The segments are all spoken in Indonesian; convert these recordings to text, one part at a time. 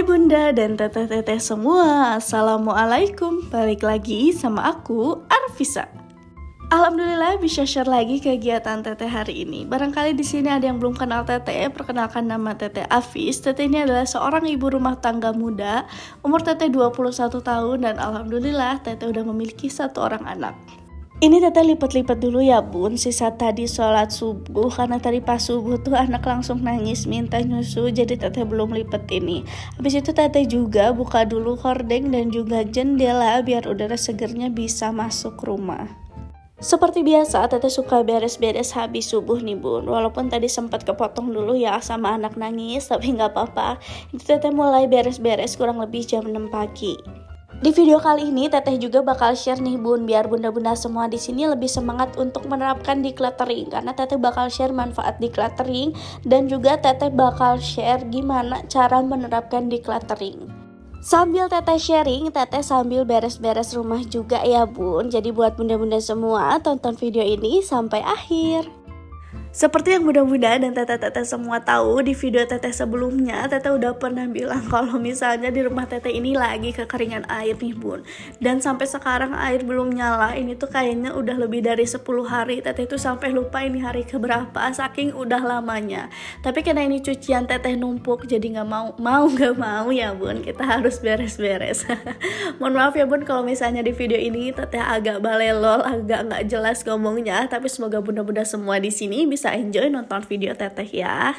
Hai bunda dan teteh-teteh semua, assalamualaikum. Balik lagi sama aku, Arvisa. Alhamdulillah bisa share lagi kegiatan teteh hari ini. Barangkali di sini ada yang belum kenal teteh, perkenalkan nama teteh Afis. Teteh ini adalah seorang ibu rumah tangga muda, umur teteh 21 tahun dan alhamdulillah teteh udah memiliki 1 orang anak. Ini teteh lipat-lipat dulu ya bun, sisa tadi sholat subuh, karena tadi pas subuh tuh anak langsung nangis minta nyusu, jadi teteh belum lipat ini. Habis itu teteh juga buka dulu hordeng dan juga jendela biar udara segernya bisa masuk rumah. Seperti biasa teteh suka beres-beres habis subuh nih bun, walaupun tadi sempat kepotong dulu ya sama anak nangis, tapi nggak apa-apa. Itu teteh mulai beres-beres kurang lebih jam 6 pagi. Di video kali ini teteh juga bakal share nih bun, biar bunda-bunda semua di sini lebih semangat untuk menerapkan decluttering, karena teteh bakal share manfaat decluttering dan juga teteh bakal share gimana cara menerapkan decluttering. Sambil teteh sharing, teteh sambil beres-beres rumah juga ya bun. Jadi buat bunda-bunda semua tonton video ini sampai akhir. Seperti yang bunda-bunda dan teteh-teteh semua tahu, di video teteh sebelumnya teteh udah pernah bilang kalau misalnya di rumah teteh ini lagi kekeringan air nih bun. Dan sampai sekarang air belum nyala, ini tuh kayaknya udah lebih dari 10 hari. Teteh tuh sampai lupa ini hari keberapa saking udah lamanya. Tapi karena ini cucian teteh numpuk, jadi gak mau ya bun, kita harus beres-beres. Mohon maaf ya bun kalau misalnya di video ini teteh agak balelol, agak gak jelas ngomongnya. Tapi semoga bunda-bunda semua di sini bisa enjoy nonton video teteh ya.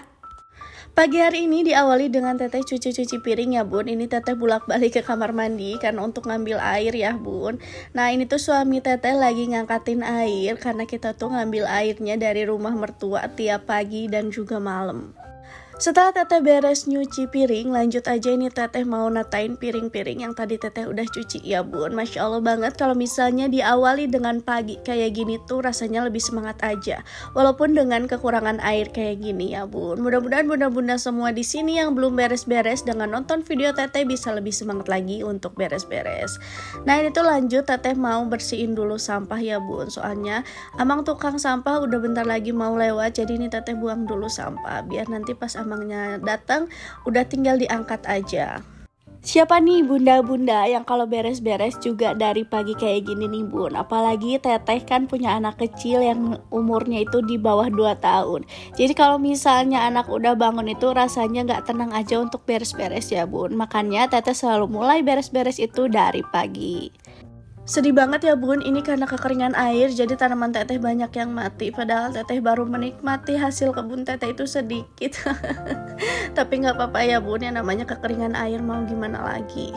Pagi hari ini diawali dengan teteh cuci-cuci piring ya bun. Ini teteh bolak-balik ke kamar mandi karena untuk ngambil air ya bun. Nah ini tuh suami teteh lagi ngangkatin air, karena kita tuh ngambil airnya dari rumah mertua tiap pagi dan juga malam. Setelah teteh beres nyuci piring, lanjut aja ini teteh mau natain piring-piring yang tadi teteh udah cuci ya bun. Masya Allah banget kalau misalnya diawali dengan pagi kayak gini tuh rasanya lebih semangat aja, walaupun dengan kekurangan air kayak gini ya bun. Mudah-mudahan bunda-bunda semua di sini yang belum beres-beres dengan nonton video teteh bisa lebih semangat lagi untuk beres-beres. Nah ini tuh lanjut teteh mau bersihin dulu sampah ya bun, soalnya amang tukang sampah udah bentar lagi mau lewat, jadi ini teteh buang dulu sampah biar nanti pas amangnya datang udah tinggal diangkat aja. Siapa nih bunda-bunda yang kalau beres-beres juga dari pagi kayak gini nih bun? Apalagi teteh kan punya anak kecil yang umurnya itu di bawah 2 tahun. Jadi kalau misalnya anak udah bangun itu rasanya gak tenang aja untuk beres-beres ya bun. Makanya teteh selalu mulai beres-beres itu dari pagi. Sedih banget ya bun, ini karena kekeringan air jadi tanaman teteh banyak yang mati. Padahal teteh baru menikmati hasil kebun teteh itu sedikit. Tapi gak apa-apa ya bun, yang namanya kekeringan air mau gimana lagi.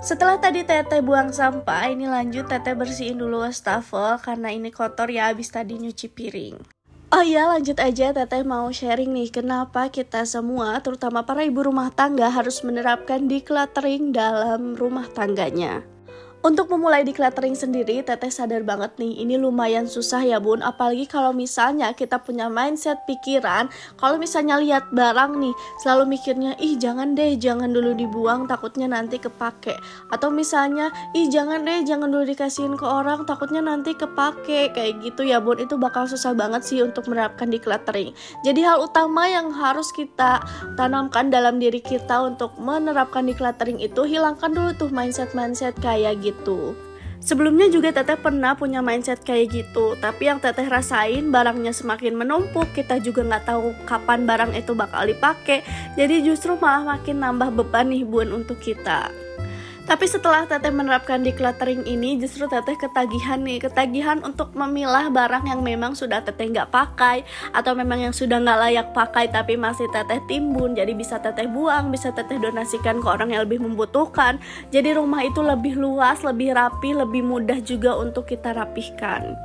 Setelah tadi teteh buang sampah, ini lanjut teteh bersihin dulu wastafel karena ini kotor ya abis tadi nyuci piring. Oh iya, lanjut aja teteh mau sharing nih kenapa kita semua terutama para ibu rumah tangga harus menerapkan decluttering dalam rumah tangganya. Untuk memulai decluttering sendiri, teteh sadar banget nih, ini lumayan susah ya bun. Apalagi kalau misalnya kita punya mindset pikiran, kalau misalnya lihat barang nih, selalu mikirnya, ih jangan deh, jangan dulu dibuang, takutnya nanti kepake. Atau misalnya, ih jangan deh, jangan dulu dikasihin ke orang, takutnya nanti kepake. Kayak gitu ya bun, itu bakal susah banget sih untuk menerapkan decluttering. Jadi hal utama yang harus kita tanamkan dalam diri kita untuk menerapkan decluttering itu, hilangkan dulu tuh mindset-mindset kayak gitu. Sebelumnya juga teteh pernah punya mindset kayak gitu, tapi yang teteh rasain barangnya semakin menumpuk, kita juga nggak tahu kapan barang itu bakal dipakai, jadi justru malah makin nambah beban nih bun untuk kita. Tapi setelah teteh menerapkan decluttering ini, justru teteh ketagihan untuk memilah barang yang memang sudah teteh nggak pakai atau memang yang sudah nggak layak pakai tapi masih teteh timbun, jadi bisa teteh buang, bisa teteh donasikan ke orang yang lebih membutuhkan. Jadi rumah itu lebih luas, lebih rapi, lebih mudah juga untuk kita rapihkan.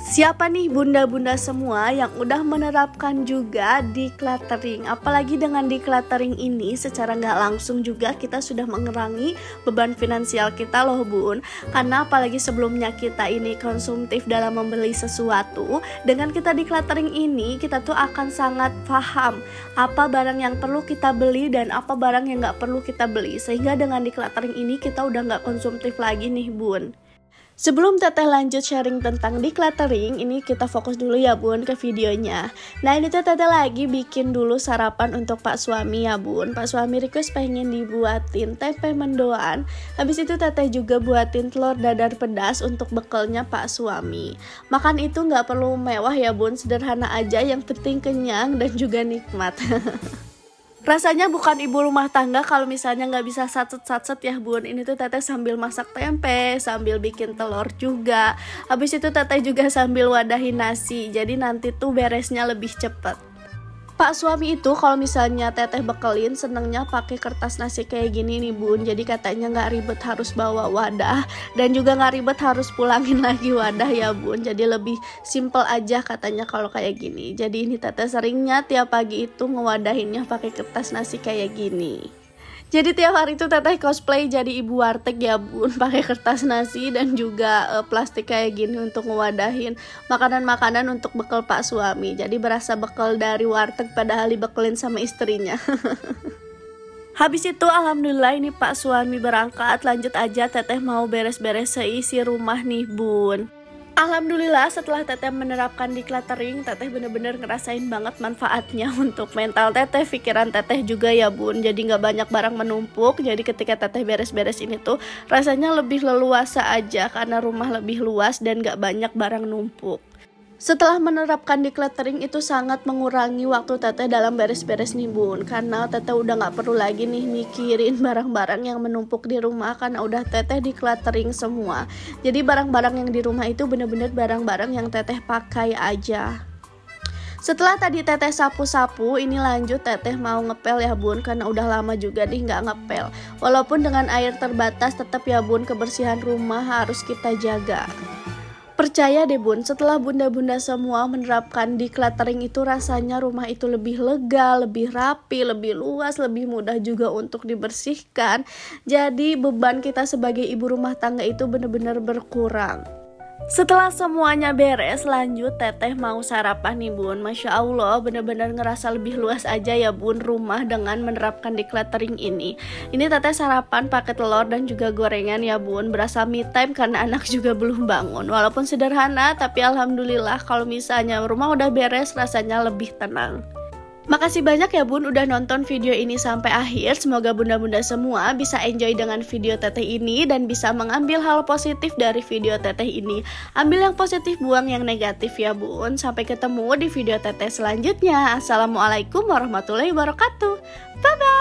Siapa nih bunda-bunda semua yang udah menerapkan juga decluttering? Apalagi dengan decluttering ini secara nggak langsung juga kita sudah mengurangi beban finansial kita loh bun. Karena apalagi sebelumnya kita ini konsumtif dalam membeli sesuatu, dengan kita decluttering ini kita tuh akan sangat paham apa barang yang perlu kita beli dan apa barang yang nggak perlu kita beli. Sehingga dengan decluttering ini kita udah nggak konsumtif lagi nih bun. Sebelum teteh lanjut sharing tentang decluttering, ini kita fokus dulu ya bun ke videonya. Nah ini tuh teteh lagi bikin dulu sarapan untuk pak suami ya bun. Pak suami request pengen dibuatin tempe mendoan. Habis itu teteh juga buatin telur dadar pedas untuk bekalnya pak suami. Makan itu nggak perlu mewah ya bun, sederhana aja, yang penting kenyang dan juga nikmat. Rasanya bukan ibu rumah tangga kalau misalnya nggak bisa satset-satset ya bun. Ini tuh teteh sambil masak tempe, sambil bikin telur juga. Habis itu teteh juga sambil wadahin nasi. Jadi nanti tuh beresnya lebih cepet. Pak suami itu kalau misalnya teteh bekelin senengnya pakai kertas nasi kayak gini nih bun. Jadi katanya nggak ribet harus bawa wadah dan juga nggak ribet harus pulangin lagi wadah ya bun. Jadi lebih simple aja katanya kalau kayak gini. Jadi ini teteh seringnya tiap pagi itu ngewadahinnya pakai kertas nasi kayak gini. Jadi tiap hari itu teteh cosplay jadi ibu warteg ya bun, pakai kertas nasi dan juga plastik kayak gini untuk ngewadahin makanan-makanan untuk bekal pak suami. Jadi berasa bekal dari warteg padahal dibekelin sama istrinya. Habis itu alhamdulillah ini pak suami berangkat, lanjut aja teteh mau beres-beres seisi rumah nih bun. Alhamdulillah setelah teteh menerapkan decluttering, teteh bener-bener ngerasain banget manfaatnya untuk mental teteh, pikiran teteh juga ya bun. Jadi gak banyak barang menumpuk, jadi ketika teteh beres-beres ini tuh rasanya lebih leluasa aja karena rumah lebih luas dan gak banyak barang numpuk. Setelah menerapkan decluttering itu sangat mengurangi waktu teteh dalam beres-beres nih bun. Karena teteh udah gak perlu lagi nih mikirin barang-barang yang menumpuk di rumah karena udah teteh decluttering semua. Jadi barang-barang yang di rumah itu bener-bener barang-barang yang teteh pakai aja. Setelah tadi teteh sapu-sapu, ini lanjut teteh mau ngepel ya bun. Karena udah lama juga nih gak ngepel. Walaupun dengan air terbatas tetap ya bun, kebersihan rumah harus kita jaga. Percaya deh bun, setelah bunda-bunda semua menerapkan decluttering itu rasanya rumah itu lebih lega, lebih rapi, lebih luas, lebih mudah juga untuk dibersihkan. Jadi beban kita sebagai ibu rumah tangga itu benar-benar berkurang. Setelah semuanya beres, lanjut teteh mau sarapan nih bun. Masya Allah bener-bener ngerasa lebih luas aja ya bun rumah dengan menerapkan decluttering ini. Ini teteh sarapan pakai telur dan juga gorengan ya bun. Berasa me time karena anak juga belum bangun. Walaupun sederhana tapi alhamdulillah kalau misalnya rumah udah beres rasanya lebih tenang. Makasih banyak ya bun udah nonton video ini sampai akhir. Semoga bunda-bunda semua bisa enjoy dengan video teteh ini dan bisa mengambil hal positif dari video teteh ini. Ambil yang positif, buang yang negatif ya bun. Sampai ketemu di video teteh selanjutnya. Assalamualaikum warahmatullahi wabarakatuh. Bye bye.